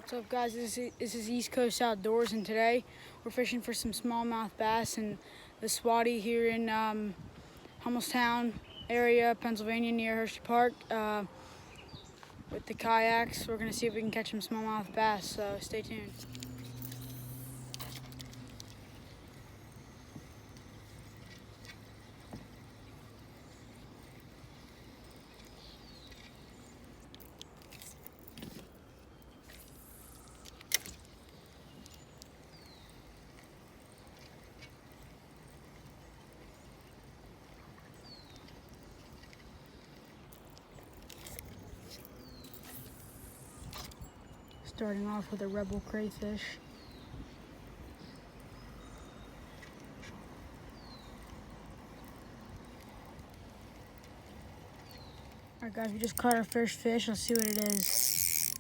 What's up, guys? This is East Coast Outdoors, and today we're fishing for some smallmouth bass in the Swatty here in Hummelstown area, Pennsylvania, near Hershey Park. With the kayaks, we're gonna see if we can catch some smallmouth bass. So stay tuned. Starting off with a rebel crayfish. Alright guys, we just caught our first fish. Let's see what it is.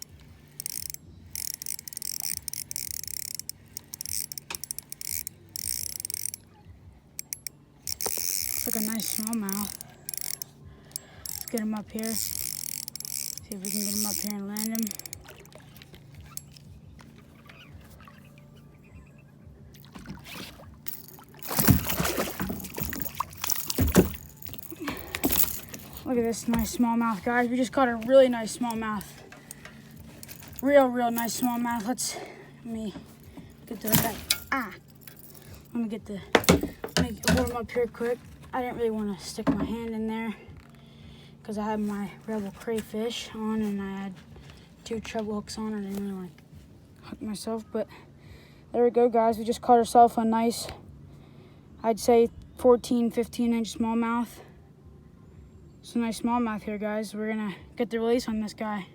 Looks like a nice smallmouth. Let's get him up here. See if we can get him up here and land him. Look at this nice smallmouth, guys. We just caught a really nice smallmouth. Real nice smallmouth. Let me get the let me hold him up here quick. I didn't really want to stick my hand in there because I had my rebel crayfish on and I had 2 treble hooks on. I didn't really like hook myself, but there we go, guys. We just caught ourselves a nice, I'd say 14, 15-inch smallmouth. It's a nice smallmouth here, guys. We're gonna get the release on this guy.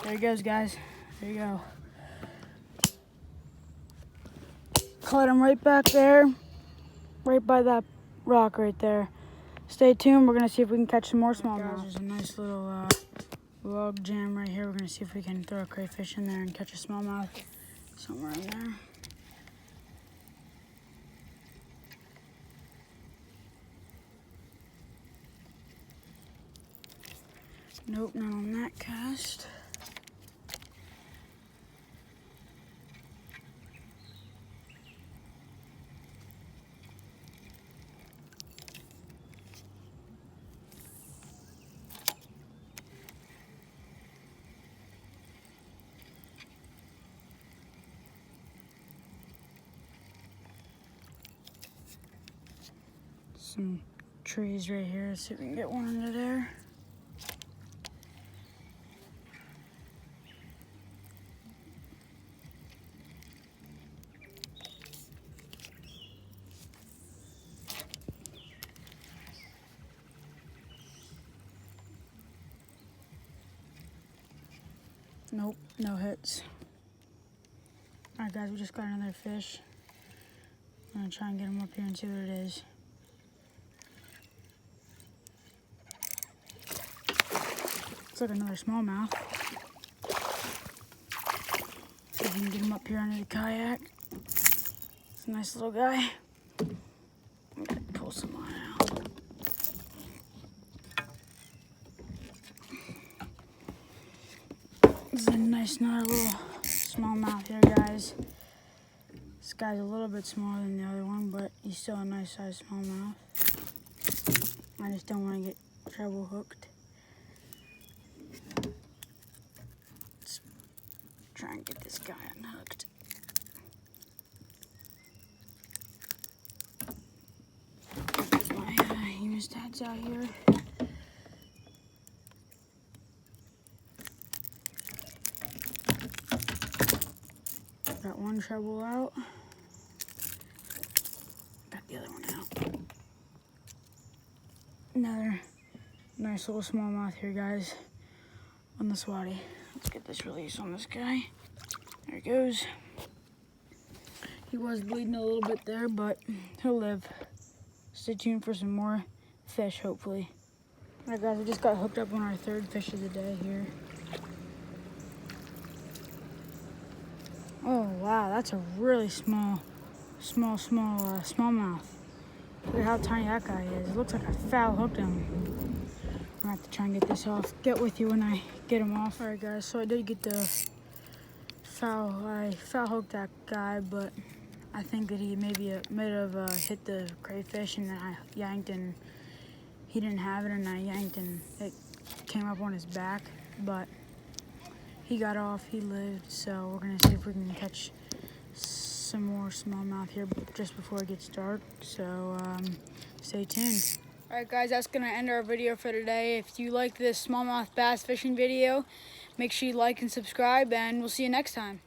There he goes, guys. There you go. Caught him right back there, right by that rock right there. Stay tuned. We're gonna see if we can catch some more smallmouth. There's a nice little log jam right here. We're gonna see if we can throw a crayfish in there and catch a smallmouth somewhere in there. Nope, not on that cast. Some trees right here. Let's see if we can get one under there. Nope, no hits. Alright guys, we just got another fish. I'm gonna try and get him up here and see what it is. Looks like another smallmouth. See if we can get him up here under the kayak. It's a nice little guy. I'm gonna pull some line out. This is a nice, another little smallmouth here, guys. This guy's a little bit smaller than the other one, but he's still a nice sized smallmouth. I just don't want to get treble hooked. Let's try and get this guy unhooked. My hemostats out here. Got one treble out. Got the other one out. Another nice little smallmouth here, guys, on the Swatty. Let's get this release on this guy. There he goes. He was bleeding a little bit there, but he'll live. Stay tuned for some more fish, hopefully. Alright guys, we just got hooked up on our 3rd fish of the day here. Oh wow, that's a really small smallmouth. Look at how tiny that guy is. It looks like I foul hooked him. gonna have to try and get this off. Get with you when I get him off. All right, guys, so I did get the foul. I foul hooked that guy, but I think that he maybe might have hit the crayfish, and then I yanked and he didn't have it, and I yanked and it came up on his back, but he got off, he lived, so we're gonna see if we can catch some more smallmouth here just before it gets dark, so stay tuned. All right, guys, that's gonna end our video for today. If you like this smallmouth bass fishing video, make sure you like and subscribe, and we'll see you next time.